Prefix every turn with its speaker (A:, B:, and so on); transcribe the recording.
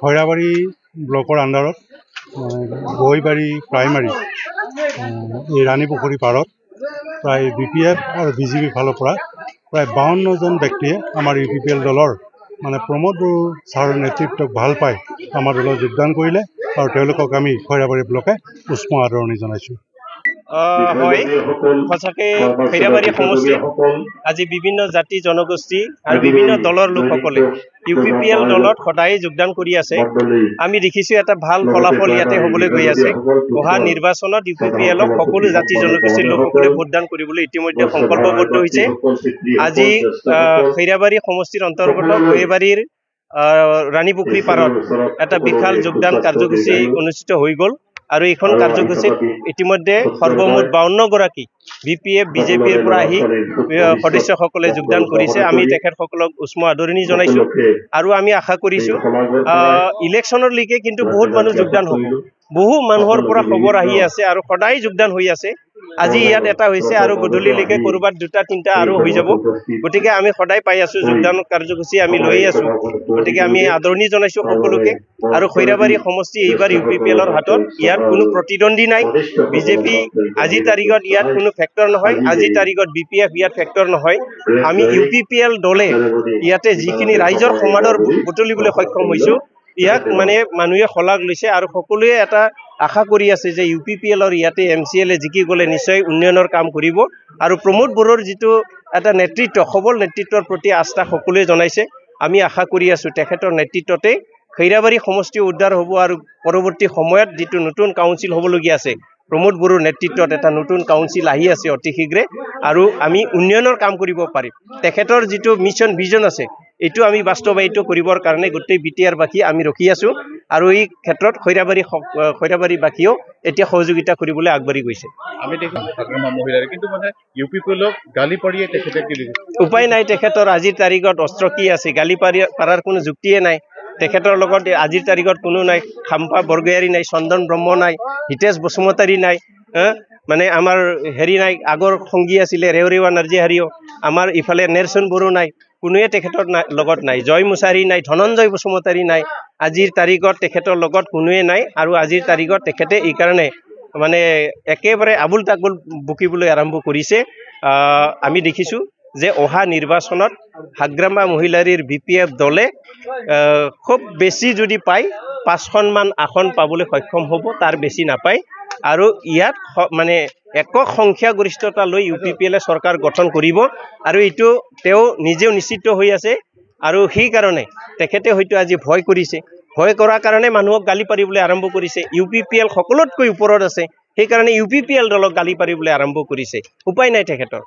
A: খৈৰাবাৰী ব্লকৰ আণ্ডাৰত গৈবাৰী প্ৰাইমাৰী এই ৰাণীপুখুৰী পাৰত প্ৰায় BPF আৰু BJP ফালৰ পৰা প্ৰায় 52জন ব্যক্তিয়ে আমাৰ UPPL দলৰ মানে প্ৰমোদ বড়ো ছাৰৰ নেতৃত্বক ভাল পাই আমাৰ দলত যোগদান কৰিলে আৰু তেওঁলোকক আমি খৈৰাবাৰী ব্লকে উষ্ম আদৰণি জনাইছোঁ।
B: হয় সঁচাকৈ খৈৰাবাৰী সমষ্টিত আজি বিভিন্ন জাতি জনগোষ্ঠী আৰু বিভিন্ন দলৰ লোকসকলে UPPL দলত সদায় যোগদান কৰি আছে। আমি দেখিছোঁ এটা ভাল ফলাফল ইয়াতে হ'বলৈ গৈ আছে। অহা নিৰ্বাচনত UPPLক সকলো জাতি জনগোষ্ঠীৰ লোকসকলে ভোটদান কৰিবলৈ ইতিমধ্যে সংকল্পবদ্ধ হৈছে। আজি খৈৰাবাৰী সমষ্টিৰ অন্তৰ্গত গৈবাৰীৰ ৰাণীপুখুৰী পাৰত এটা বিশাল যোগদান কাৰ্যসূচী অনুষ্ঠিত হৈ গ'ল আৰু এইখন কাৰ্যসূচীত ইতিমধ্যে সৰ্বমুঠ 52গৰাকী BPF BJPৰ পৰা আহি সদস্যসকলে যোগদান কৰিছে। আমি তেখেতসকলক উষ্ম আদৰণি জনাইছোঁ আৰু আমি আশা কৰিছোঁ ইলেকশ্যনলৈকে কিন্তু বহুত মানুহ যোগদান হ'ব। বহু মানুহৰ পৰা খবৰ আহি আছে আৰু সদায় যোগদান হৈ আছে। আজি ইয়াত এটা হৈছে আৰু গধূলিলৈকে ক'ৰবাত 2-3টা আৰু হৈ যাব। গতিকে আমি সদায় পাই আছোঁ যোগদান কাৰ্যসূচী আমি লৈ আছোঁ। গতিকে আমি আদৰণি জনাইছোঁ সকলোকে আৰু খৈৰাবাৰী সমষ্টি এইবাৰ UPPLৰ হাতত ইয়াত কোনো প্ৰতিদ্বন্দ্বী নাই। BJP আজিৰ তাৰিখত ইয়াত কোনো ফেক্টৰ নহয়, আজিৰ তাৰিখত BPF ইয়াত ফেক্টৰ নহয়। আমি UPPL দলে ইয়াতে যিখিনি ৰাইজৰ সমাদৰ বুটলিবলৈ সক্ষম হৈছোঁ ইয়াক মানে মানুহে শলাগ লৈছে আৰু সকলোৱে এটা আশা কৰি আছে যে UPPLৰ ইয়াতে MCL জিকি গ'লে নিশ্চয় উন্নয়নৰ কাম কৰিব আৰু প্ৰমোদ বড়োৰ যিটো এটা নেতৃত্ব সবল নেতৃত্বৰ প্ৰতি আস্থা সকলোৱে জনাইছে। আমি আশা কৰি আছোঁ তেখেতৰ নেতৃত্বতে খৈৰাবাৰী সমষ্টি উদ্ধাৰ হ'ব আৰু পৰৱৰ্তী সময়ত যিটো নতুন কাউন্সিল হ'বলগীয়া আছে প্ৰমোদ বড়োৰ নেতৃত্বত এটা নতুন কাউন্সিল আহি আছে অতি শীঘ্ৰে আৰু আমি উন্নয়নৰ কাম কৰিব পাৰিম। তেখেতৰ যিটো মিছন ভিজন আছে এইটো আমি বাস্তৱায়িত কৰিবৰ কাৰণে গোটেই BTR-বাসী আমি ৰখি আছোঁ আৰু এই ক্ষেত্ৰত খৈৰাবাৰীবাসীয়েও এতিয়া সহযোগিতা কৰিবলৈ আগবাঢ়ি গৈছে।
C: আমি কিন্তু মানে UPPLক গালি পাৰিয়ে তেখেতে
B: উপায় নাই। তেখেতৰ আজিৰ তাৰিখত অস্ত্ৰ কি আছে? গালি পাৰাৰ কোনো যুক্তিয়ে নাই। তেখেতৰ লগত আজিৰ তাৰিখত কোনো নাই। খাম্পা বৰগয়াৰী নাই, চন্দন ব্ৰহ্ম নাই, হিতেশ বসুমতাৰী নাই, মানে আমাৰ হেৰি নাই, আগৰ সংগী আছিলে ৰেৱৰেৱা নাৰ্জীহাৰীও, আমাৰ ইফালে নেৰচন বড়ো নাই, কোনোৱে তেখেতৰ লগত নাই। জয় মুছাৰী নাই, ধনঞ্জয় বসুমতাৰী নাই। আজিৰ তাৰিখত তেখেতৰ লগত কোনোৱে নাই আৰু আজিৰ তাৰিখত তেখেতে এইকাৰণে মানে একেবাৰে আবুল তাবুল বকিবলৈ আৰম্ভ কৰিছে। আমি দেখিছোঁ যে অহা নিৰ্বাচনত হাগ্ৰামা মহিলাৰীৰ BPF দলে খুব বেছি যদি পায় 5খনমান আসন পাবলৈ সক্ষম হ'ব, তাৰ বেছি নাপায় আৰু ইয়াত মানে একক সংখ্যাগৰিষ্ঠতা লৈ UPPLে চৰকাৰ গঠন কৰিব আৰু এইটো তেওঁ নিজেও নিশ্চিত হৈ আছে আৰু সেইকাৰণে তেখেতে হয়তো আজি ভয় কৰিছে। ভয় কৰাৰ কাৰণে মানুহক গালি পাৰিবলৈ আৰম্ভ কৰিছে। UPPL সকলোতকৈ ওপৰত আছে, সেইকাৰণে UPPL দলক গালি পাৰিবলৈ আৰম্ভ কৰিছে। উপায় নাই তেখেতৰ।